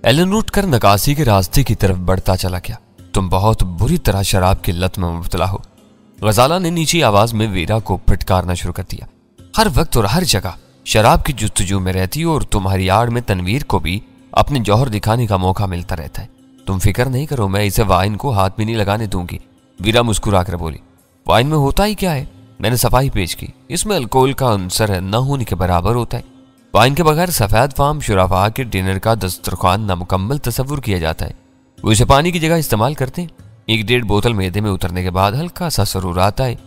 Elon उठकर नकासी के रास्ते की तरफ बढ़ता चला गया। तुम बहुत बुरी तरह शराब की लत में मुब्तला हो। गजाला ने नीची आवाज में वीरा को फटकारना शुरू कर दिया। हर वक्त और हर जगह शराब की जुस्तजू में रहती हो और तुम्हारी आड़ में तनवीर को भी अपने जौहर दिखाने का मौका मिलता रहता है। तुम फिक्र नहीं करो, मैं इसे वाइन को हाथ भी नहीं लगाने दूंगी। वीरा मुस्कुराकर बोली। वाइन में होता ही क्या है? मैंने सफाई पेश की। इसमें अल्कोहल का अंसर न होने के बराबर होता है। वाइन के बगैर सफेद फार्म शुराफा के डिनर का दस्तरखान नामुकम्मल तस्वुर किया जाता है। वो इसे पानी की जगह इस्तेमाल करते हैं। 1-1.5 बोतल मैदे में उतरने के बाद हल्का सा सरूर आता है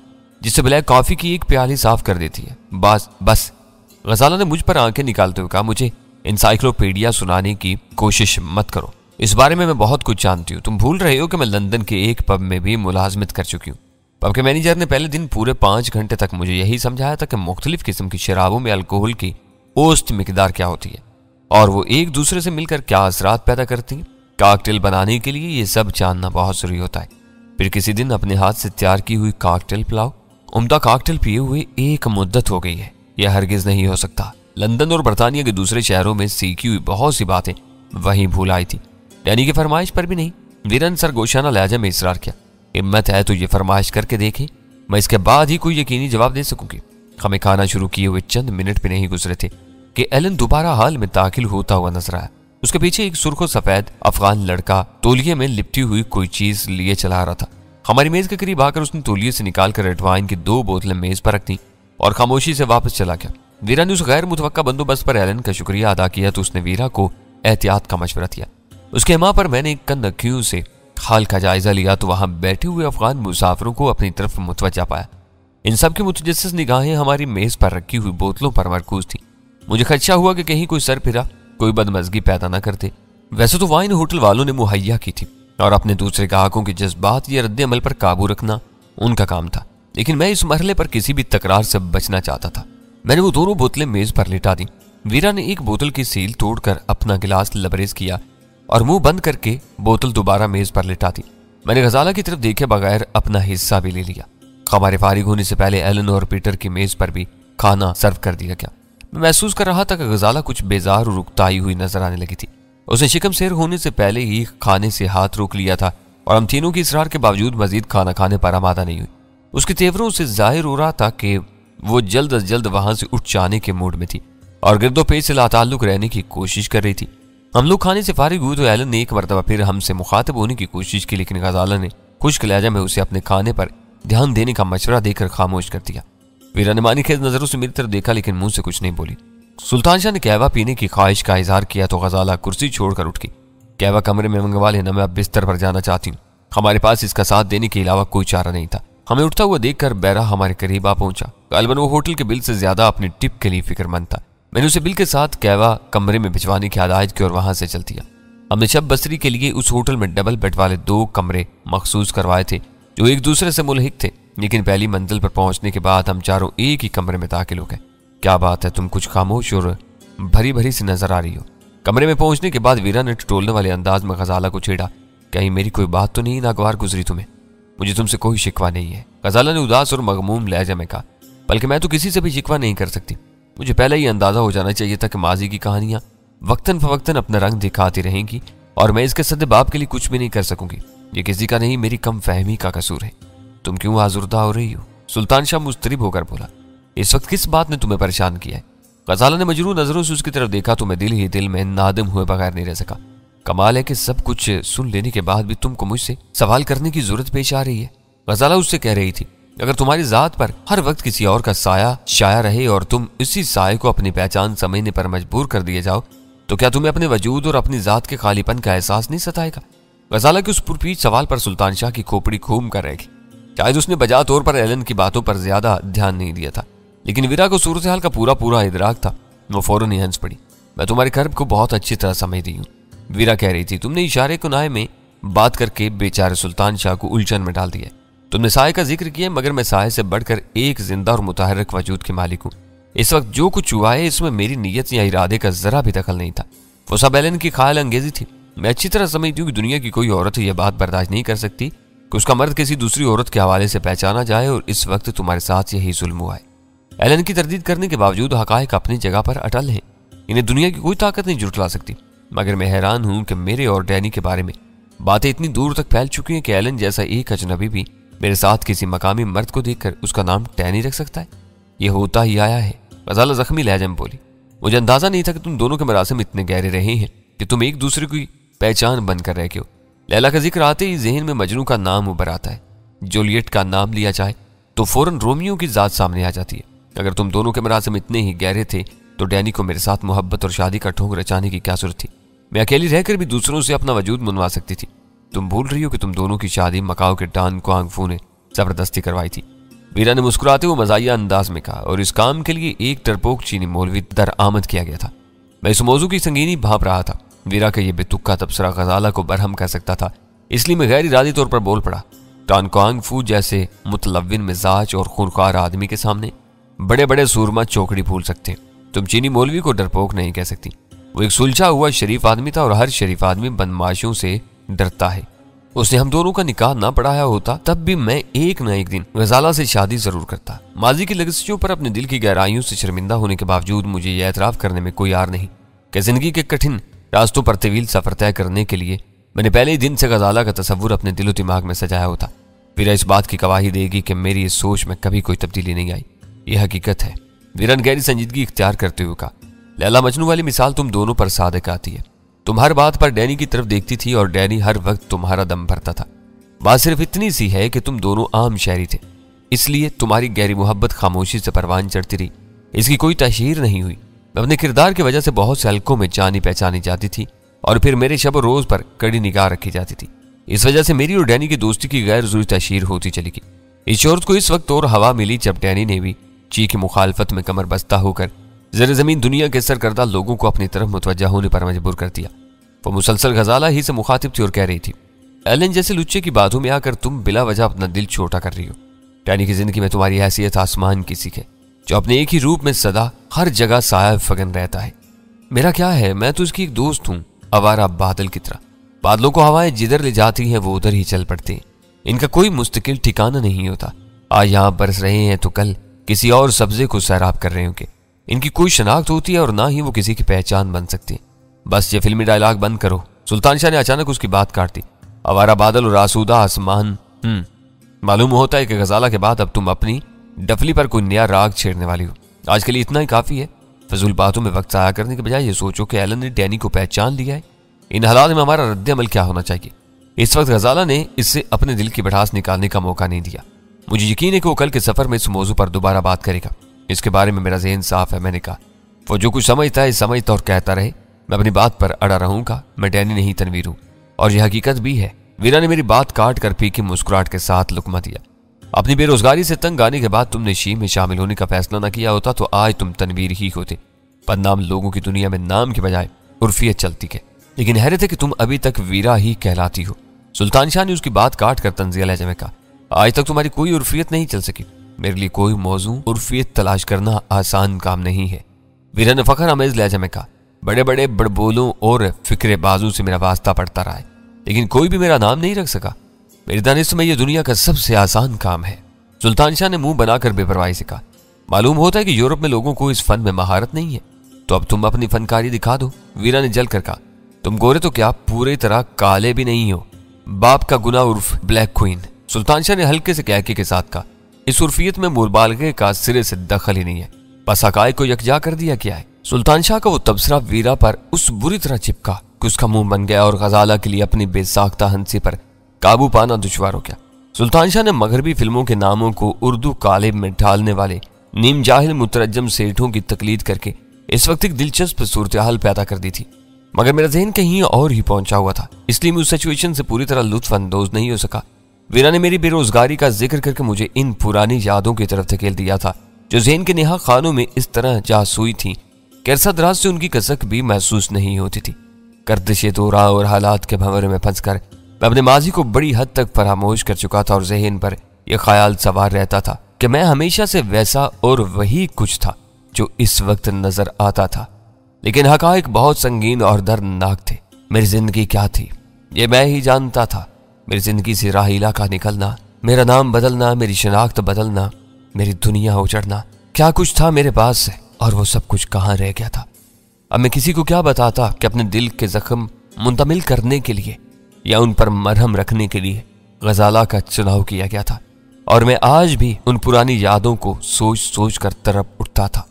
जिससे ब्लैक कॉफी की एक प्याली साफ कर देती है। बस गजाला ने मुझ पर आंखें निकालते हुए कहा, मुझे एनसाइक्लोपीडिया सुनाने की कोशिश मत करो। इस बारे में मैं बहुत कुछ जानती हूँ। तुम भूल रहे हो कि मैं लंदन के एक पब में भी मुलाजमत कर चुकी हूँ। पब के मैनेजर ने पहले दिन पूरे 5 घंटे तक मुझे यही समझाया था कि मुख्तलिफ किस्म की शराबों में अल्कोहल की औसत मिकदार क्या होती है और वो एक दूसरे से मिलकर क्या असरात पैदा करती हैं। कॉकटेल बनाने के लिए ये सब जानना बहुत जरूरी होता है। फिर किसी दिन अपने हाथ से तैयार की हुई कॉकटेल पिलाओ। उम्दा कॉकटेल पिए हुए एक मुद्दत हो गई है। यह हरगिज नहीं हो सकता। लंदन और बरतानिया के दूसरे शहरों में सीखी हुई बहुत सी बातें वहीं भूल आई थी। डैनी की फरमाइश पर भी नहीं। वीरा ने सरगोशाना लहजा में इसरार किया। हिम्मत है तो ये फरमाइश करके देखें, मैं इसके बाद ही कोई यकीनी जवाब दे सकूंगी। हमें खाना शुरू किए हुए चंद मिनट भी नहीं गुजरे थे कि एलन दोबारा हाल में दाखिल होता हुआ नजर आया। उसके पीछे एक सुर्खो सफेद अफगान लड़का तौलिए में लिपटी हुई कोई चीज लिए चला रहा था। हमारी मेज के करीब आकर उसने तौलिए से निकालकर रेड वाइन की 2 बोतलें मेज पर रख दी और खामोशी से वापस चला गया। वीरा ने उस गैर मुतवक्का बंदोबस्त पर एलन का शुक्रिया अदा किया तो उसने वीरा को एहतियात का मशवरा दिया। उसके माँ पर मैंने एक कनखियों से हाल का जायजा लिया तो वहां बैठे हुए अफगान मुसाफिरों को अपनी तरफ मुतवज्जा पाया। इन सब की मुतजस्सिस निगाहें हमारी मेज पर रखी हुई बोतलों पर मरकूज थी। मुझे खदशा हुआ कि कहीं कोई सर फिरा कोई बदमजगी पैदा न करते। वैसे तो वाइन होटल वालों ने मुहैया की थी और अपने दूसरे ग्राहकों के जज्बात या रद्द अमल पर काबू रखना उनका काम था, लेकिन मैं इस मरहले पर किसी भी तकरार से बचना चाहता था। मैंने वो दोनों बोतलें मेज पर लिटा दी। वीरा ने एक बोतल की सील तोड़कर अपना गिलास लबरेज किया और मुंह बंद करके बोतल दोबारा मेज पर लिटा दी। मैंने गजाला की तरफ देखे बगैर अपना हिस्सा भी ले लिया। हमारे फारिग होने से पहले एलन और पीटर की मेज पर भी खाना सर्व कर दिया गया। मैं महसूस कर रहा था कि गजाला कुछ बेजार और उकताई हुई नजर आने लगी थी। उसने शिकम शेर होने से पहले ही खाने से हाथ रोक लिया था और हम तीनों की इसरार के बावजूद मजीद खाना खाने पर आमादा नहीं हुई। उसके तेवरों से जाहिर हो रहा था कि वो जल्द अज जल्द वहां से उठ जाने के मूड में थी और गिरदोपेश से लाताल्लुक रहने की कोशिश कर रही थी। हम लोग खाने से फारिग हुए तो एलन ने एक मरतबा फिर हमसे मुखातिब होने की कोशिश की, लेकिन गजाला ने खुश्क लहजा में उसे अपने खाने पर ध्यान देने का मशवरा देकर खामोश कर दिया। वीरा ने मानी खेज नजरों से मेरी तरफ देखा लेकिन मुंह से कुछ नहीं बोली। सुल्तान शाह ने कहवा पीने की ख्वाहिश का इजहार किया तो गजाला कुर्सी छोड़कर उठ गई। कहवा कमरे में मंगवा लेना, मैं अब बिस्तर पर जाना चाहती हूँ। हमारे पास इसका साथ देने के अलावा कोई चारा नहीं था। हमें उठता हुआ देखकर बैरा हमारे करीब आ पहुंचा। गालिबन वो होटल के बिल से ज्यादा अपनी टिप के लिए फिक्रमंद था। मैंने उसे बिल के साथ कहवा कमरे में भिजवाने की हदायत की और वहां से चल दिया। हमने शब बसरी के लिए उस होटल में डबल बेड वाले 2 कमरे मखसूस करवाए थे जो एक दूसरे से मुल्हिक थे, लेकिन पहली मंजिल पर पहुंचने के बाद हम चारों एक ही कमरे में दाखिल हो गए। क्या बात है, तुम कुछ खामोश और भरी भरी सी नजर आ रही हो। कमरे में पहुंचने के बाद वीरा ने टटोलने वाले अंदाज में गजाला को छेड़ा, कहीं मेरी कोई बात तो नहीं नागवार गुजरी तुम्हें? मुझे तुमसे कोई शिकवा नहीं है, गजाला ने उदास और मगमूम लहजे में कहा। बल्कि मैं तो किसी से भी शिकवा नहीं कर सकती। मुझे पहले ही अंदाजा हो जाना चाहिए था कि माजी की कहानियां वक्तन फवक्तन अपना रंग दिखाती रहेंगी और मैं इसके सद्देबाब के लिए कुछ भी नहीं कर सकूंगी। ये किसी का नहीं, मेरी कम फहमी का कसूर है। तुम क्यों आजुर्दा हो रही हो? सुल्तान शाह मुस्तरिब होकर बोला। इस वक्त किस बात ने तुम्हें परेशान किया है? गजाला ने मजरूर नजरों से उसकी तरफ देखा तो मैं दिल ही दिल में नादिम हुए बगैर नहीं रह सका। कमाल है कि सब कुछ सुन लेने के बाद भी तुमको मुझसे सवाल करने की जरूरत पेश आ रही है। गजाला उससे कह रही थी, अगर तुम्हारी जात पर हर वक्त किसी और का साया शाया रहे और तुम इसी साये को अपनी पहचान समझने पर मजबूर कर दिए जाओ तो क्या तुम्हें अपने वजूद और अपनी जात के खालीपन का एहसास नहीं सताएगा? गजाला के उस पुरपीच सवाल पर सुल्तान शाह की खोपड़ी घूम कर रहेगी। शायद उसने बजा तौर पर एलन की बातों पर ज्यादा ध्यान नहीं दिया था, लेकिन वीरा को सूरत हाल का पूरा इदराक था। वो फौरन ही हंस पड़ी। मैं तुम्हारे कर्ब को बहुत अच्छी तरह समझ रही हूँ, वीरा कह रही थी। तुमने इशारे कुनाहे में बात करके बेचारे सुल्तान शाह को उलझन में डाल दिया। तुमने साये का जिक्र किया, मगर मैं साये से बढ़कर एक जिंदा और मुतहर्रिक वजूद के मालिक हूँ। इस वक्त जो कुछ हुआ है इसमें मेरी नीयत या इरादे का जरा भी दखल नहीं था। वो सब एलन की ख्याल अंगेजी थी। मैं अच्छी तरह समझती हूँ कि दुनिया की कोई औरत यह बात बर्दाश्त नहीं कर सकती कि उसका मर्द किसी दूसरी औरत के हवाले से पहचाना जाए, और इस वक्त तुम्हारे साथ यही जुल्म हुआ है। एलन की तरदीद करने के बावजूद हकायक अपनी जगह पर अटल हैं। इन्हें दुनिया की कोई ताकत नहीं झुठला सकती। मगर मैं हैरान हूं कि मेरे और डैनी के बारे में बातें इतनी दूर तक फैल चुकी हैं कि एलन जैसा एक अजनबी भी मेरे साथ किसी मकामी मर्द को देखकर उसका नाम डैनी रख सकता है। यह होता ही आया है। गजाला जख्मी लहजे में बोली, मुझे अंदाजा नहीं था कि तुम दोनों के मरासिम इतने गहरे रहे हैं कि तुम एक दूसरे की पहचान बनकर रह गए हो। लैला का जिक्र आते ही जहन में मजनू का नाम उभर आता है। जूलियट का नाम लिया जाए तो फौरन रोमियो की जात सामने आ जाती है। अगर तुम दोनों के मरासिम इतने ही गहरे थे तो डैनी को मेरे साथ मोहब्बत और शादी का ठोंग रचाने की क्या जरूरत थी? मैं अकेली रहकर भी दूसरों से अपना वजूद मनवा सकती थी। तुम भूल रही हो कि तुम दोनों की शादी मकाओ के डान क्वांग फू ने जबरदस्ती करवाई थी। वीरा ने मुस्कुराते हुए मजाहिया अंदाज में कहा, और इस काम के लिए एक डरपोक चीनी मौलवी दरआमद किया गया था। मैं इस मौजू की संगीनी भांप रहा था। वीरा का यह बेतुक्का तबसरा गजाला को बरहम कर सकता था, इसलिए मैं गैर इरादी तौर पर बोल पड़ा। डान क्वांग फू जैसे मुतलविन मिजाज और खूनख्वार आदमी के सामने बड़े बड़े सूरमा चौकड़ी भूल सकते हैं। तुम चीनी मौलवी को डरपोक नहीं कह सकती। वो एक सुलझा हुआ शरीफ आदमी था और हर शरीफ आदमी बदमाशों से डरता है। उसने हम दोनों का निकाह ना पढ़ाया होता तब भी मैं एक न एक दिन गजाला से शादी जरूर करता। माजी की लग्ज़ियों पर अपने दिल की गहराइयों से शर्मिंदा होने के बावजूद मुझे यह एतराफ करने में कोई आर नहीं कि जिंदगी के कठिन रास्तों पर तवील सफर तय करने के लिए मैंने पहले ही दिन से गजाला का तस्वुर अपने दिलो दिमाग में सजाया होता। वीरा इस बात की गवाही देगी कि मेरी इस सोच में कभी कोई तब्दीली नहीं आई। यह हकीकत है। वीरा ने गहरी संजीदगी इख्तियार करते हुए कहा, लैला मजनू वाली मिसाल तुम दोनों पर सादिक आती है। तुम हर बात पर डैनी की तरफ देखती थी और डैनी हर वक्त तुम्हारा दम भरता था। बात सिर्फ इतनी सी है कि तुम दोनों आम शहरी थे, इसलिए तुम्हारी गहरी मोहब्बत खामोशी से परवान चढ़ती रही। इसकी कोई तशहीर नहीं हुई। मैं अपने किरदार की वजह से बहुत से हलकों में जानी पहचानी जाती थी और फिर मेरे शब रोज पर कड़ी निगाह रखी जाती थी। इस वजह से मेरी और डैनी की दोस्ती की गैर जरूरी तशहीर होती चली गई। इस शोहरत को इस वक्त और हवा मिली जब डैनी ने भी ची की मुखालफत में कमर बस्ता होकर ज़र ज़मीन दुनिया के सरकर्दा लोगों को अपनी तरफ मुतवज्जा होने पर मजबूर कर दिया। वो मुसलसल गजाला ही से मुखातिब थी और कह रही थी, एलन जैसे लुच्चे की बातों में आकर तुम बिला वजह अपना दिल छोटा कर रही हो। डैनी की जिंदगी में तुम्हारी हैसियत आसमान की सीख है, जो अपने एक ही रूप में सदा हर जगह साया फगन रहता है। मेरा क्या है, मैं तो उसकी एक दोस्त हूँ, आवारा बादल की तरह। बादलों को हवाएं जिधर ले जाती हैं वो उधर ही चल पड़ते हैं। इनका कोई मुस्तकिल ठिकाना नहीं होता। आज यहाँ बरस रहे हैं तो कल किसी और सब्जे को सैराब कर रहे होंगे। इनकी कोई शनाख्त होती है और ना ही वो किसी की पहचान बन सकती है। बस ये फिल्मी डायलॉग बंद करो। सुल्तान शाह ने अचानक उसकी बात काट दी। आवारा बादल और आसूदा आसमान। मालूम होता है कि गजाला के बाद अब तुम अपनी डफली पर कोई नया राग छेड़ने वाली हो। आज के लिए इतना ही काफी है। फजूल बातों में वक्त जाया करने के बजाय ये सोचो कि एलन ने डैनी को पहचान लिया है। इन हालात में हमारा रद्द अमल क्या होना चाहिए? इस वक्त गजाला ने इससे अपने दिल की भड़ास निकालने का मौका नहीं दिया। मुझे यकीन है कि वो कल के सफर में इस मौजू पर दोबारा बात करेगा। इसके बारे में मेरा ज़हन साफ है। मैंने कहा, वो जो कुछ समझता है समझता और कहता रहे। मैं अपनी बात पर अड़ा रहूंगा। मैं डैनी नहीं तनवीर हूं और यह हकीकत भी है। वीरा ने मेरी बात काट कर फीकी मुस्कुराहट के साथ लुकमा दिया। अपनी बेरोजगारी से तंग आने के बाद तुमने शी में शामिल होने का फैसला न किया होता तो आज तुम तनवीर ही होते। बदनाम लोगों की दुनिया में नाम के बजाय उर्फियत चलती है। लेकिन हैरत है कि तुम अभी तक वीरा ही कहलाती हो। सुल्तान शाह ने उसकी बात काट कर तंजिया लहजे में कहा, आज तक तुम्हारी कोई उर्फियत नहीं चल सकी। मेरे लिए कोई मौजू उर्फियत तलाश करना आसान काम नहीं है। वीरा ने फखर आमेज लहजे में कहा, बड़े बड़े बड़बोलों और फिक्रे बाजू से मेरा वास्ता पड़ता रहा है, लेकिन कोई भी मेरा नाम नहीं रख सका। मेरी दानिश में यह दुनिया का सबसे आसान काम है। सुल्तान शाह ने मुंह बनाकर बेपरवाही से कहा, मालूम होता है कि यूरोप में लोगों को इस फन में महारत नहीं है, तो अब तुम अपनी फनकारी दिखा दो। वीरा ने जल कर कहा, तुम गोरे तो क्या पूरी तरह काले भी नहीं हो। बाप का गुना उर्फ ब्लैक क्वीन। सुल्तान शाह ने हल्के से कहके के साथ कहा, इस उर्फियत में मुबालगे का सिरे से दखल ही नहीं है। बस हकायक को यकजा कर दिया क्या है। सुल्तान शाह का वो तबसरा वीरा पर उस बुरी तरह चिपका कि उसका मुंह बन गया और गजाला के लिए अपनी बेसाख्ता हंसी पर काबू पाना दुश्वार हो गया। सुल्तान शाह ने मगरबी फिल्मों के नामों को उर्दू कालिब में ढालने वाले नीम जाहिल मुतरज्जम सेठों की तकलीद करके इस वक्त एक दिलचस्प सूरत हाल पैदा कर दी थी। मगर मेरा जहन कहीं और ही पहुंचा हुआ था, इसलिए मैं उस सिचुएशन से पूरी तरह लुत्फ अंदोज नहीं हो सका। वीरा ने मेरी बेरोजगारी का जिक्र करके मुझे इन पुरानी यादों की तरफ धकेल दिया था जो ज़हन के नेहा खानों में इस तरह जासूई थी कि अरसा दराज से उनकी कसक भी महसूस नहीं होती थी। गर्दिश दौरा और हालात के भंवरे में फंसकर मैं अपने माजी को बड़ी हद तक फरामोश कर चुका था और जहन पर यह ख्याल सवार रहता था कि मैं हमेशा से वैसा और वही कुछ था जो इस वक्त नजर आता था। लेकिन हकायक बहुत संगीन और दर्दनाक थे। मेरी जिंदगी क्या थी ये मैं ही जानता था। मेरी जिंदगी से राहीला का निकलना, मेरा नाम बदलना, मेरी शनाख्त बदलना, मेरी दुनिया उजड़ना, क्या कुछ था मेरे पास से और वो सब कुछ कहाँ रह गया था। अब मैं किसी को क्या बताता कि अपने दिल के जख्म मुंतमिल करने के लिए या उन पर मरहम रखने के लिए गजाला का चुनाव किया गया था, और मैं आज भी उन पुरानी यादों को सोच सोच कर तरफ उठता था।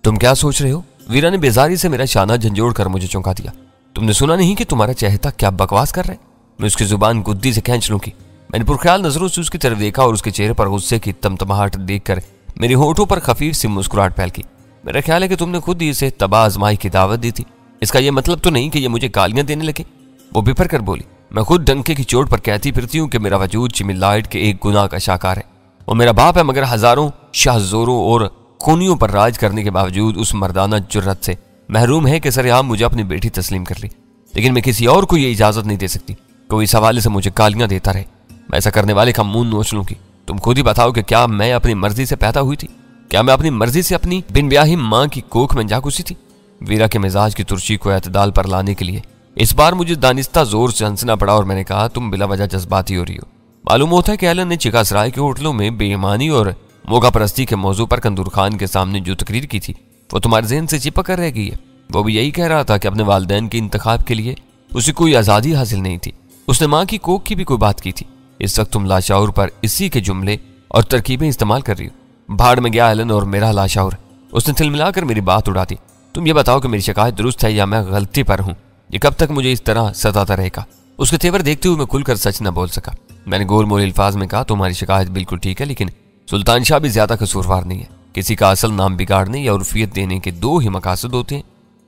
तुम क्या सोच रहे हो? वीरा ने बेजारी से मेरा शाना झंझोड़ कर मुझे चौंका दिया। तुमने सुना नहीं कि तुम्हारा चहेता क्या बकवास कर रहा है? मैं उसकी जुबान गुद्दी से खींच लूंगी। मैंने पुरख्याल नजरों से उसकी तरफ देखा और उसके चेहरे पर गुस्से की तमतमाहट देखकर मेरे होठों पर खफीफ सी मुस्कुराहट फैल की। मेरा ख्याल है कि तुमने खुद ही इसे तबाह आजमाई की दावत दी थी। इसका यह मतलब तो नहीं कि ये मुझे गालियां देने लगे। वो बिफर कर बोली। मैं खुद डंके की चोट पर कहती फिरती हूँ कि मेरा वजूद चिमिलाइट के एक गुनाह का शाकार है। वो मेरा बाप है, मगर हजारों शाहजोरों और खूनियों पर राज करने के बावजूद उस मर्दाना जुर्रत से महरूम है कि सरेआम मुझे अपनी बेटी तस्लीम कर ली। लेकिन मैं किसी और को ये इजाजत नहीं दे सकती कोई इस हवाले से मुझे गालियां देता रहे। मैं ऐसा करने वाले का मुंह नोच लूंगी। तुम खुद ही बताओ कि क्या मैं अपनी मर्जी से पैदा हुई थी? क्या मैं अपनी मर्जी से अपनी बिन ब्याही माँ की कोख में जा घुसी थी? वीरा के मिजाज की तुर्शी को एतदाल पर लाने के लिए इस बार मुझे दानिस्ता जोर से हंसना पड़ा और मैंने कहा, तुम बिला वजह जज्बाती हो रही हो। मालूम होता है कि एलन ने चिकासराय के होटलों में बेईमानी और मौका परस्ती के मौजू पर कंदूर खान के सामने जो तकरीर की थी वो तुम्हारे ज़हन से चिपक कर रह गई है। वो भी यही कह रहा था कि अपने वालिदैन के इंतखाब के लिए उसे कोई आज़ादी हासिल नहीं थी। उसने माँ की कोख की भी कोई बात की थी। इस वक्त तुम लाशौर पर इसी के जुमले और तरकीबें इस्तेमाल कर रही हो। भाड़ में गया एलन और मेरा लाशौर। उसने तिलमिलाकर मेरी बात उड़ा दी। तुम ये बताओ कि मेरी शिकायत दुरुस्त है या मैं गलती पर हूँ? ये कब तक मुझे इस तरह सताता रहेगा? उसके तेवर देखते हुए मैं खुलकर सच न बोल सका। मैंने गोल मोल अल्फाज में कहा, तुम्हारी शिकायत बिल्कुल ठीक है, लेकिन सुल्तान शाह भी ज्यादा कसूरवार नहीं है। किसी का असल नाम बिगाड़ने या उर्फियत देने के दो ही मकासद होते हैं,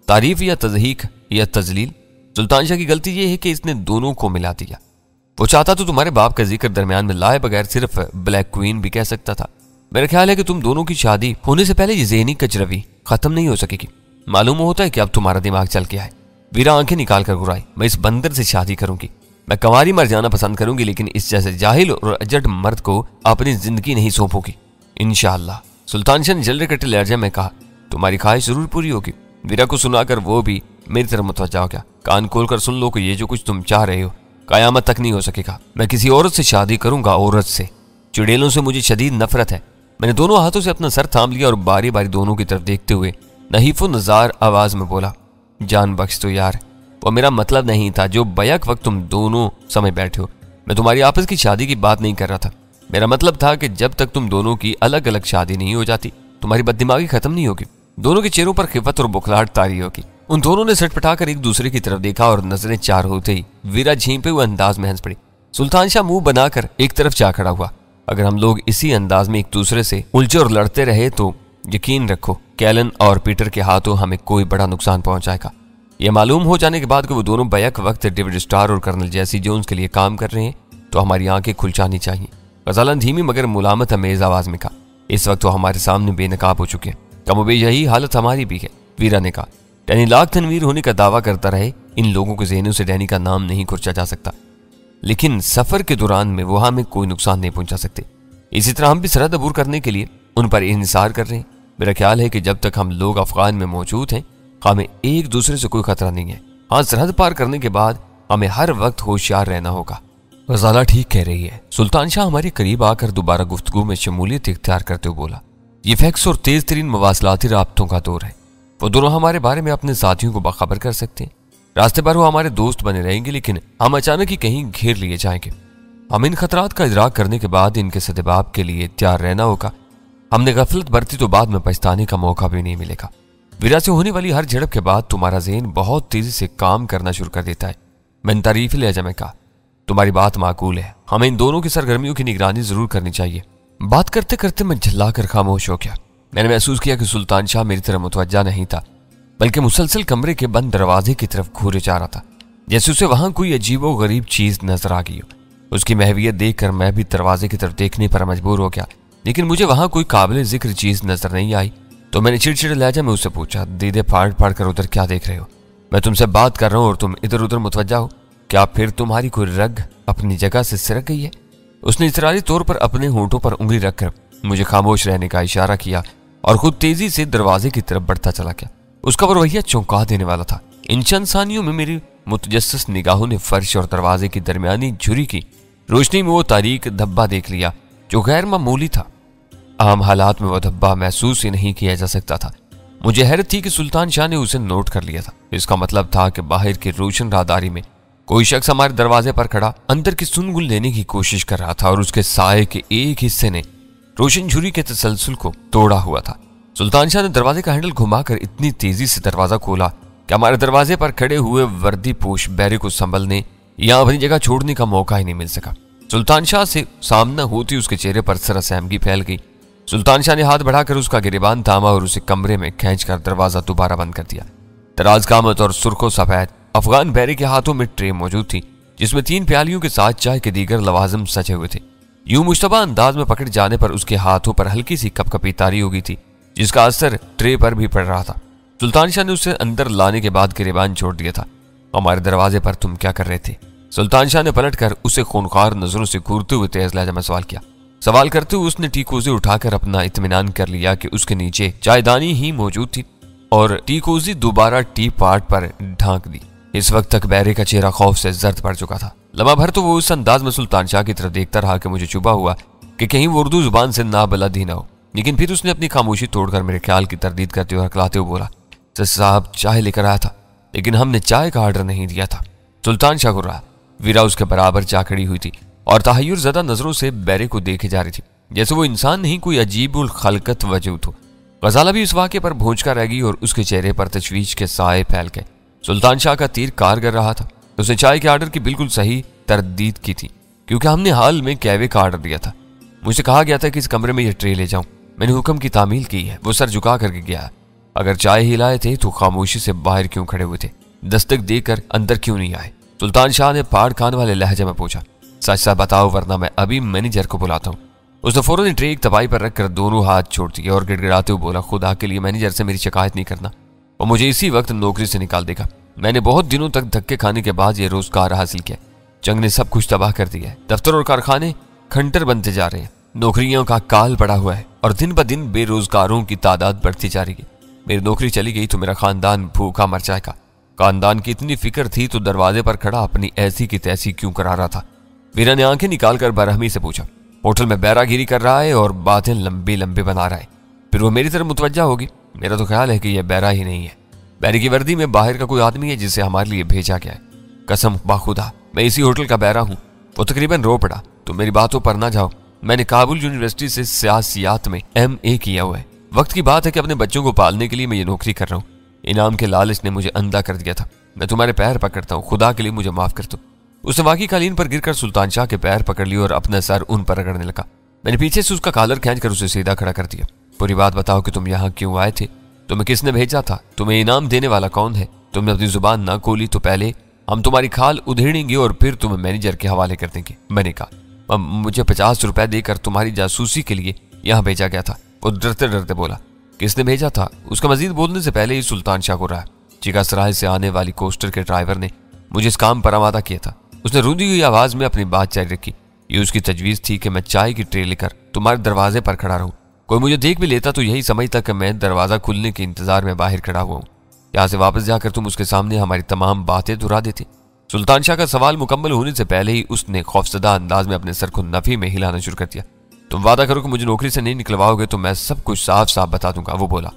तारीफ या तजहीक या तजलील। सुल्तान शाह की गलती यह है कि इसने दोनों को मिला दिया। वो चाहता तो तुम्हारे बाप का जिक्र दरमियान में लाए बगैर सिर्फ ब्लैक क्वीन भी कह सकता था। मेरा ख्याल है कि तुम दोनों की शादी होने से पहले ये ज़हनी कचरवी खत्म नहीं हो सकेगी। मालूम होता है कि अब तुम्हारा दिमाग चल गया है। वीरा आंखें निकाल कर गुराई। मैं इस बंदर से शादी करूंगी। मैं कंवारी मर जाना पसंद करूंगी, लेकिन इस जैसे जाहिल और अजट मर्द को अपनी जिंदगी नहीं सौंपूंगी इंशाअल्लाह। सुल्तान शाह ने जल्दी कटे लहजे में कहा, तुम्हारी ख्वाहिश जरूर पूरी होगी। वीरा को सुनाकर वो भी मेरी तरफ मुतवज्जा हो गया। कान खोल कर सुन लो कि ये जो कुछ तुम चाह रहे हो कयामत तक नहीं हो सकेगा। मैं किसी औरत से शादी करूंगा, औरत से। चुड़ैलों से मुझे शदीद नफरत है। मैंने दोनों हाथों से अपना सर थाम लिया और बारी बारी दोनों की तरफ देखते हुए नहीफो नजार आवाज में बोला, जान बख्श तो यार, वो मेरा मतलब नहीं था जो बैक वक्त तुम दोनों समय बैठे हो। मैं तुम्हारी आपस की शादी की बात नहीं कर रहा था। मेरा मतलब था कि जब तक तुम दोनों की अलग अलग शादी नहीं हो जाती तुम्हारी बददिमागी खत्म नहीं होगी। दोनों के चेहरों पर खिफत और बुखलाहट तारी होगी। उन दोनों ने सटपटाकर एक दूसरे की तरफ देखा और नजरें चार होते ही वीरा झींपे हुए अंदाज में हंस पड़ी। सुल्तान शाह मुंह बनाकर एक तरफ जा खड़ा हुआ। अगर हम लोग इसी अंदाज में एक दूसरे से उलझे और लड़ते रहे तो यकीन रखो कैलन और पीटर के हाथों हमें कोई बड़ा नुकसान पहुंचाएगा। यह मालूम हो जाने के बाद कि वो दोनों बैक वक्त डेविड स्टार और कर्नल जेसी जोन्स के लिए काम कर रहे हैं तो हमारी आंखें खुल जानी चाहिए। गजाला धीमी मगर मुलामत अमेज आवाज में कहा, इस वक्त वो हमारे सामने बेनकाब हो चुके हैं। कमोबेश यही हालत हमारी भी है। वीरा ने कहा, डैनी लाख तनवीर होने का दावा करता रहे, इन लोगों के ज़हनों से डैनी का नाम नहीं खुर्चा जा सकता, लेकिन सफर के दौरान में वो हमें कोई नुकसान नहीं पहुंचा सकते। इसी तरह हम भी सरहद अबूर करने के लिए उन पर इंतजार कर रहे हैं। मेरा ख्याल है कि जब तक हम लोग अफगान में मौजूद हैं हमें एक दूसरे से कोई खतरा नहीं है। हाँ, सरहद पार करने के बाद हमें हर वक्त होशियार रहना होगा। गजाला ठीक कह रही है। सुल्तान शाह हमारे करीब आकर दोबारा गुफ्तगू में शमूलियत इख्तियार करते हुए बोला, ये फैक्स और तेज तरीन मवासलाती राब्तों का दौर है। वो दोनों हमारे बारे में अपने साथियों को बाखबर कर सकते हैं। रास्ते पर वो हमारे दोस्त बने रहेंगे, लेकिन हम अचानक ही कहीं घेर लिए जाएंगे। हम इन खतरात का इदराक करने के बाद इनके सदबाब के लिए तैयार रहना होगा। हमने गफलत बरती तो बाद में पछताने का मौका भी नहीं मिलेगा। वीरा से होने वाली हर झड़प के बाद तुम्हारा ज़हन बहुत तेजी से काम करना शुरू कर देता है। मैंने तारीफी लहजा में कहा, तुम्हारी बात माकूल है। हमें इन दोनों की सरगर्मियों की निगरानी जरूर करनी चाहिए। बात करते करते मैं झल्ला कर खामोश हो गया। मैंने महसूस किया कि सुल्तान शाह मेरी तरफ मुतवज्जा नहीं था, बल्कि मुसलसल कमरे के बंद दरवाजे की तरफ घूरे जा रहा था, जैसे उसे वहां कोई अजीबो गरीब चीज नजर आ गई हो। उसकी महवियत देखकर मैं भी दरवाजे की तरफ देखने पर मजबूर हो गया, लेकिन मुझे वहां कोई काबिल जिक्र चीज नजर नहीं आई। तो मैंने चिड़चिड़े लहजा में उससे पूछा, दीदे फाड़ फाड़ कर उधर क्या देख रहे हो? मैं तुमसे बात कर रहा हूँ और तुम इधर उधर मुतवज्जा हो। क्या फिर तुम्हारी कोई रग अपनी जगह से सिरक गई है? उसने इतरारी तौर पर अपने होंठों पर उंगली रखकर मुझे खामोश रहने का इशारा किया और खुद तेजी से दरवाजे की तरफ बढ़ता चला गया। उसका रवैया चौंका देने वाला था। इन चंद सानियों में मेरी मुतजस्सिस निगाहों ने फर्श और दरवाजे की दरमियानी झुरी की रोशनी में वो तारीक धब्बा देख लिया जो गैर मामूली था। आम हालात में वह धब्बा महसूस ही नहीं किया जा सकता था। मुझे हैरत थी कि सुल्तान शाह ने उसे नोट कर लिया था। इसका मतलब था कि बाहर की रोशन राहदारी में कोई शख्स हमारे दरवाजे पर खड़ा अंदर की सुनगुल लेने की कोशिश कर रहा था और उसके साये के एक हिस्से ने रोशन झुरी के तसलसल को तोड़ा हुआ था। सुल्तान शाह ने दरवाजे का हैंडल घुमाकर इतनी तेजी से दरवाजा खोला कि हमारे दरवाजे पर खड़े हुए वर्दी पोश बैरे को संभलने या अपनी जगह छोड़ने का मौका ही नहीं मिल सका। सुल्तान शाह से सामना होती उसके चेहरे पर सरसहमगी फैल गई। सुल्तान शाह ने हाथ बढ़ाकर उसका गिरेबान थामा और उसे कमरे में खींचकर दरवाजा दोबारा बंद कर दिया। दराज कामत और सुर्खो सफेद अफगान बैरे के हाथों में ट्रे मौजूद थी जिसमें 3 प्यालियों के साथ चाय के दीगर लवाजम सजे हुए थे। यूं मुश्तबा अंदाज में पकड़ जाने पर उसके हाथों पर हल्की सी कपकपी तारी हो गई थी जिसका असर ट्रे पर भी पड़ रहा था। सुल्तान शाह ने उसे अंदर लाने के बाद गिरेबान छोड़ दिया था। हमारे दरवाजे पर तुम क्या कर रहे थे? सुल्तान शाह ने पलटकर उसे खूनखार नजरों से घूरते हुए तेज लहजा में सवाल किया। सवाल करते हुए उसने टीकोजी उठाकर अपना इत्मीनान कर लिया कि उसके नीचे चायदानी ही मौजूद थी और टीकोजी दोबारा टी पार्ट पर ढांक दी। इस वक्त तक बैरे का चेहरा खौफ से जर्द पड़ चुका था। लम्हा भर तो वो उस अंदाज में सुल्तान शाह की तरफ देखता रहा कि मुझे चुभा हुआ कि कहीं वो उर्दू जुबान से ना बलद ना हो। लेकिन फिर उसने अपनी खामोशी तोड़कर मेरे ख्याल की तरदीद करते हुए हकलाते हुए बोला, सर साहब चाय लेकर आया था लेकिन हमने चाय का ऑर्डर नहीं दिया था। सुल्तान शाह गुर्रा। वीरा उसके बराबर जा खड़ी हुई थी और तहय्युर ज़दा नजरों से बैरे को देखे जा रही थी जैसे वो इंसान नहीं कोई अजीब उल खलकत वजूद हो। गजाला भी इस वाक़े पर भौंचका रह गई और उसके चेहरे पर तशवीश के साए फैल गए। सुल्तान शाह का तीर कारगर रहा था। उसने चाय के ऑर्डर की बिल्कुल सही तरदीद की थी क्योंकि हमने हाल में कहवे का ऑर्डर दिया था। मुझसे कहा गया था कि इस कमरे में यह ट्रे ले जाऊं। मैंने हुक्म की तामील की है। वो सर झुका करके गया। अगर चाय हिलाए थे तो खामोशी से बाहर क्यों खड़े हुए थे? दस्तक देकर अंदर क्यों नहीं आए? सुल्तान शाह ने पाड़ खान वाले लहजे में पूछा। सच सच बताओ वरना मैं अभी मैनेजर को बुलाता हूँ। उसने फौरन ट्रे एक तबाई पर रखकर दोनों हाथ छोड़ दिए और गिड़गिड़ाते हुए बोला, खुदा के लिए मैनेजर से मेरी शिकायत नहीं करना, और मुझे इसी वक्त नौकरी से निकाल देगा। मैंने बहुत दिनों तक धक्के खाने के बाद ये रोजगार हासिल किया। जंग ने सब कुछ तबाह कर दिया है। दफ्तर और कारखाने खंडर बनते जा रहे हैं। नौकरियों का काल पड़ा हुआ है और दिन ब दिन बेरोजगारों की तादाद बढ़ती जा रही है। मेरी नौकरी चली गई तो मेरा खानदान भूखा मर जाएगा। खानदान की इतनी फिक्र थी तो दरवाजे पर खड़ा अपनी ऐसी की तैसी क्यों करा रहा था? वीरा ने आंखें निकालकर बरहमी से पूछा। होटल में बैरागिरी कर रहा है और बातें लंबी लंबी बना रहा है। फिर वो मेरी तरफ मुतवज्जा होगी। मेरा तो ख्याल है कि यह बैरा ही नहीं है। बैरे की वर्दी में बाहर का कोई आदमी है जिसे हमारे लिए भेजा गया है। कसम बाखुदा मैं इसी होटल का बैरा हूँ। वो तकरीबन रो पड़ा। तुम मेरी बातों पर ना जाओ। मैंने काबुल यूनिवर्सिटी से सियासियात में MA किया हुआ है। वक्त की बात है कि अपने बच्चों को पालने के लिए मैं ये नौकरी कर रहा हूँ। इनाम के लालच ने मुझे अंधा कर दिया था। मैं तुम्हारे पैर पकड़ता हूँ, खुदा के लिए मुझे माफ कर दो। उसने वाकई कालीन पर गिरकर सुल्तान शाह के पैर पकड़ लिए और अपना सर उन पर रगड़ने लगा। मैंने पीछे से उसका कॉलर खींचकर उसे सीधा खड़ा कर दिया। पूरी बात बताओ कि तुम यहाँ क्यों आए थे? तुम्हें किसने भेजा था? तुम्हें इनाम देने वाला कौन है? तुमने अपनी जुबान ना खोली तो पहले हम तुम्हारी खाल उधेड़ेंगे और फिर तुम्हें मैनेजर के हवाले कर देंगे। मैंने कहा, मुझे 50 रुपए देकर तुम्हारी जासूसी के लिए यहाँ भेजा गया था। वो डरते डरते बोला। किसने भेजा था? उसका मजीद बोलने से पहले ही सुल्तान शाह को रहा। चिका सराय से आने वाली कोस्टर के ड्राइवर ने मुझे इस काम पर आमादा किया था। उसने रूंधी हुई आवाज में अपनी बात जारी रखी। ये उसकी तजवीज थी कि मैं चाय की ट्रे लेकर तुम्हारे दरवाजे पर खड़ा रहूं। कोई मुझे देख भी लेता तो यही समझता कि मैं दरवाजा खुलने के इंतजार में बाहर खड़ा हुआ हूँ। यहाँ से वापस जाकर तुम उसके सामने हमारी तमाम बातें दोहरा देते। सुल्तान शाह का सवाल मुकम्मल होने से पहले ही उसने खौफजदा अंदाज में अपने सर को नफी में हिलाना शुरू कर दिया। तुम वादा करो कि मुझे नौकरी से नहीं निकलवाओगे तो मैं सब कुछ साफ साफ बता दूंगा, वो बोला।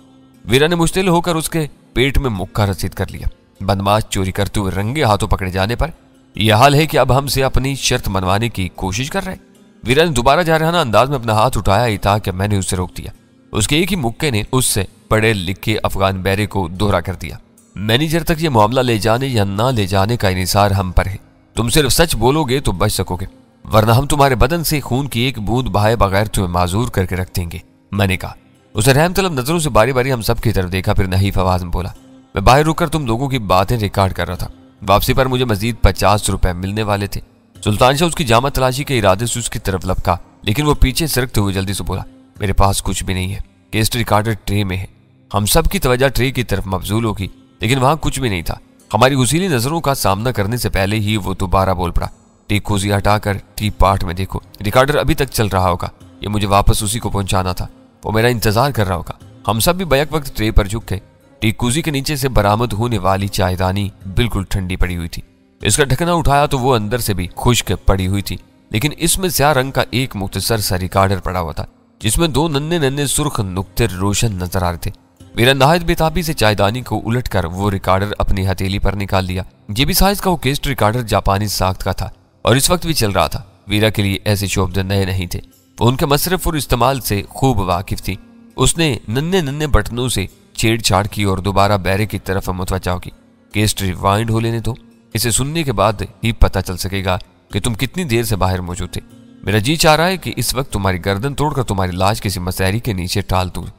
वीरा ने मुश्तिल होकर उसके पेट में मुक्का रसीद कर लिया। बदमाश चोरी करते हुए रंगे हाथों पकड़े जाने पर यह हाल है कि अब हमसे अपनी शर्त मनवाने की कोशिश कर रहे। वीरा ने दोबारा जारहाना अंदाज में अपना हाथ उठाया ही था कि मैंने उसे रोक दिया। उसके एक ही मुक्के ने उससे पढ़े लिखे अफगान बैरे को दोहरा कर दिया। मैनेजर तक ये मामला ले जाने या ना ले जाने का इनिसार हम पर है। तुम सिर्फ सच बोलोगे तो बच सकोगे, वरना हम तुम्हारे बदन से खून की एक बूंद बहाए बगैर तुम्हें माजूर करके रख देंगे, मैंने कहा। उसे रहम तलब नजरों से बारी बारी हम सब की तरफ देखा, फिर नहीफ आवाज में बोला, मैं बाहर रुककर तुम लोगों की बातें रिकॉर्ड कर रहा था। वापसी पर मुझे मजीद 50 रुपए मिलने वाले थे। सुल्तान शाह उसकी जामा तलाशी के इरादे से उसकी तरफ लपका, लेकिन वो पीछे सरकते हुए जल्दी से बोला, मेरे पास कुछ भी नहीं है। केस रिकॉर्डर ट्रे में है। हम सब की तवज्जो ट्रे की तरफ मबजूल होगी, लेकिन वहां कुछ भी नहीं था। हमारी उसीली नजरों का सामना करने से पहले ही वो दोबारा बोल पड़ा, टी खोजी हटाकर टी पार्ट में देखो, रिकॉर्डर अभी तक चल रहा होगा। ये मुझे वापस उसी को पहुंचाना था। वो मेरा इंतजार कर रहा होगा। हम सब भी बैक वक्त ट्रे पर झुक गए। टी कुजी के नीचे से बरामद होने वाली चायदानी बिल्कुल ठंडी पड़ी हुई थी। इसका ढकना उठाया तो वो अंदर से भी खुश्क पड़ी हुई थी, लेकिन इसमें स्याह रंग का एक मुख्तसर सा रिकॉर्डर पड़ा हुआ था, जिसमें 2 नन्हे नन्हे सुर्ख नुक्ते रोशन नजर आ रहे थे। वीरा नहायत बेताबी से चायदानी को उलटकर वो रिकॉर्डर अपनी हथेली पर निकाल लिया। ये भी साइज का वो केस्ट रिकॉर्डर जापानी साख्त का था और इस वक्त भी चल रहा था। वीरा के लिए ऐसे शोबदे नए नहीं थे, वो उनके मसरफ और इस्तेमाल से खूब वाकिफ थी। उसने नन्हे नन्हे बटनों से छेड़छाड़ की और दोबारा बैरे की तरफ मुतवज्जा की। केस्ट रिवाइंड हो लेने दो, इसे सुनने के बाद ही पता चल सकेगा कि तुम कितनी देर से बाहर मौजूद थे। मेरा जी चाह रहा है कि इस वक्त तुम्हारी गर्दन तोड़कर तुम्हारी लाश किसी मसहरी के नीचे टाल दूं।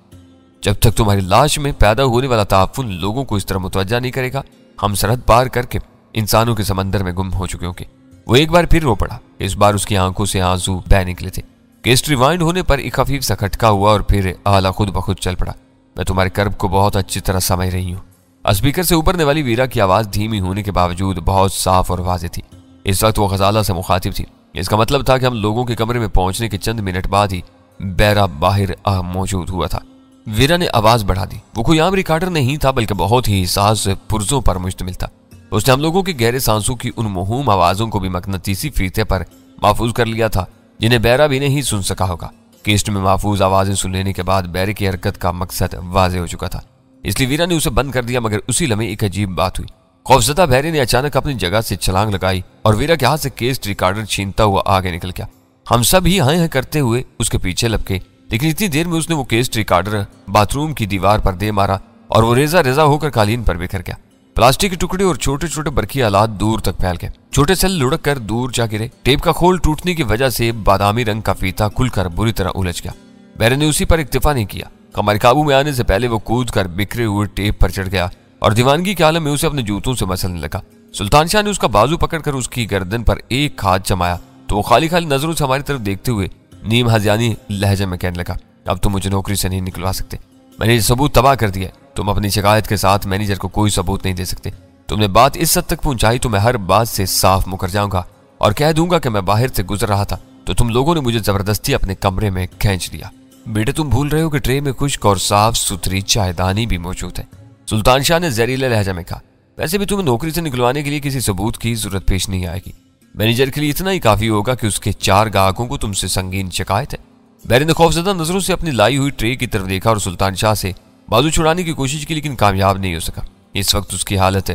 जब तक तुम्हारी लाश में पैदा होने वाला ताफुन लोगों को इस तरह मुतवज्जा नहीं करेगा, हम सरहद पार करके इंसानों के समंदर में गुम हो चुके होंगे। वो एक बार फिर रो पड़ा। इस बार उसकी आंखों से आंसू बह निकले थे। केस्ट रिवाइंड होने पर एक खफीफ सा खटका हुआ और फिर आला खुद ब खुद चल पड़ा। मैं तुम्हारे कर्ब को बहुत अच्छी तरह समझ रही हूँ। स्पीकर से उभरने वाली वीरा की आवाज धीमी होने के बावजूद बहुत साफ और वाज़ेह थी। इस वक्त वो गजाला से मुखातिब थी। इसका मतलब था कि हम लोगों के कमरे में पहुंचने के चंद मिनट बाद ही बैरा बाहर मौजूद हुआ था। वीरा ने आवाज बढ़ा दी। वो कोई आम रिकॉर्डर नहीं था, बल्कि बहुत ही साज पुर्जों पर मुश्तमिल था। उसने हम लोगों के गहरे सांसों की उन मुहूम आवाजों को भी मकनतीसी फीते पर महफूज कर लिया था, जिन्हें बैरा भी नहीं सुन सका होगा। केस्ट में महफूज आवाजें सुन लेने के बाद बैरे की हरकत का मकसद वाजे हो चुका था, इसलिए वीरा ने उसे बंद कर दिया। मगर उसी लम्हे एक अजीब बात हुई। खौफजदा बैरे ने अचानक अपनी जगह से छलांग लगाई और वीरा के हाथ से केस्ट रिकॉर्डर छीनता हुआ आगे निकल गया। हम सब ही हाय हाय करते हुए उसके पीछे लपके, लेकिन इतनी देर में उसने वो केस्ट रिकॉर्डर बाथरूम की दीवार पर दे मारा और वो रेजा रेजा होकर कालीन पर बिखर गया। प्लास्टिक के टुकड़े और छोटे छोटे बरकी आलात दूर तक फैल गए। छोटे सेल लुढ़क कर दूर जा गिरे। टेप का खोल टूटने की वजह से बादामी रंग का फीता खुलकर बुरी तरह उलझ गया। बैरे ने उसी पर इक्तिफा नहीं किया। हमारे काबू में आने से पहले वो कूद कर बिखरे हुए टेप पर चढ़ गया और दीवानगी के आलम में उसे अपने जूतों से मसलने लगा। सुल्तान शाह ने उसका बाजू पकड़कर उसकी गर्दन पर एक हाथ जमाया तो वो खाली खाली नजरों से हमारी तरफ देखते हुए नीम हज़ियानी लहजे में कहने लगा, अब तुम मुझे नौकरी से नहीं निकलवा सकते। मैंने ये सबूत तबाह कर दिया। तुम अपनी शिकायत के साथ मैनेजर को कोई सबूत नहीं दे सकते। तुमने बात इस हद तक पहुंचाई तो मैं हर बात से साफ मुकर जाऊंगा और कह दूंगा कि मैं बाहर से गुजर रहा था तो तुम लोगों ने मुझे जबरदस्ती अपने कमरे में खींच लिया। बेटे, तुम भूल रहे हो कि ट्रे में खुश्क और साफ सुथरी चायदानी भी मौजूद है, सुल्तान शाह ने जहरीले लहजा में कहा। वैसे भी तुम्हें नौकरी से निकलवाने के लिए किसी सबूत की जरूरत पेश नहीं आएगी। मैनेजर के लिए इतना ही काफी होगा कि उसके 4 ग्राहकों को तुमसे संगीन शिकायत है। बैरी ने खौफजदा नजरों से अपनी लाई हुई ट्रे की तरफ देखा और सुल्तान शाह से बाजू छुड़ाने की कोशिश की, लेकिन कामयाब नहीं हो सका। इस वक्त उसकी हालत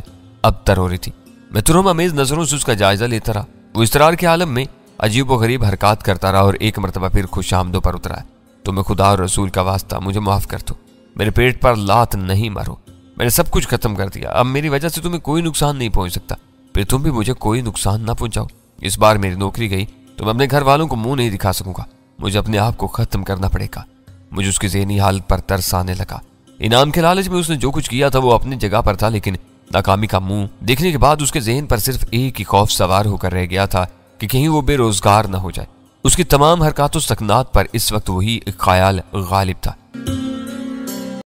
अबतर हो रही थी। मैं तुरम अमेज नजरों से उसका जायजा लेता रहा। वो इसरार के आलम में अजीब व गरीब हरकत करता रहा और एक मरतबा फिर खुश आमदों पर उतरा है। तुम्हें खुदा और रसूल का वास्ता मुझे माफ कर दो। मेरे पेट पर लात नहीं मारो। मैंने सब कुछ खत्म कर दिया। अब मेरी वजह से तुम्हें कोई नुकसान नहीं पहुंच सकता। फिर तुम भी मुझे कोई नुकसान ना पहुंचाओ। इस बार मेरी नौकरी गई तो मैं अपने घर वालों को मुंह नहीं दिखा सकूंगा। मुझे अपने आप को खत्म करना पड़ेगा। मुझे उसकी ज़हनी हालत पर तरस आने लगा। इनाम के लालच में उसने जो कुछ किया था वो अपनी जगह पर था, लेकिन नाकामी का मुंह देखने के बाद उसके जहन पर सिर्फ एक ही खौफ सवार होकर रह गया था कि कहीं वो बेरोजगार न हो जाए। उसकी तमाम हरकतों सकनात पर इस वक्त वही एक ख्याल गालिब था।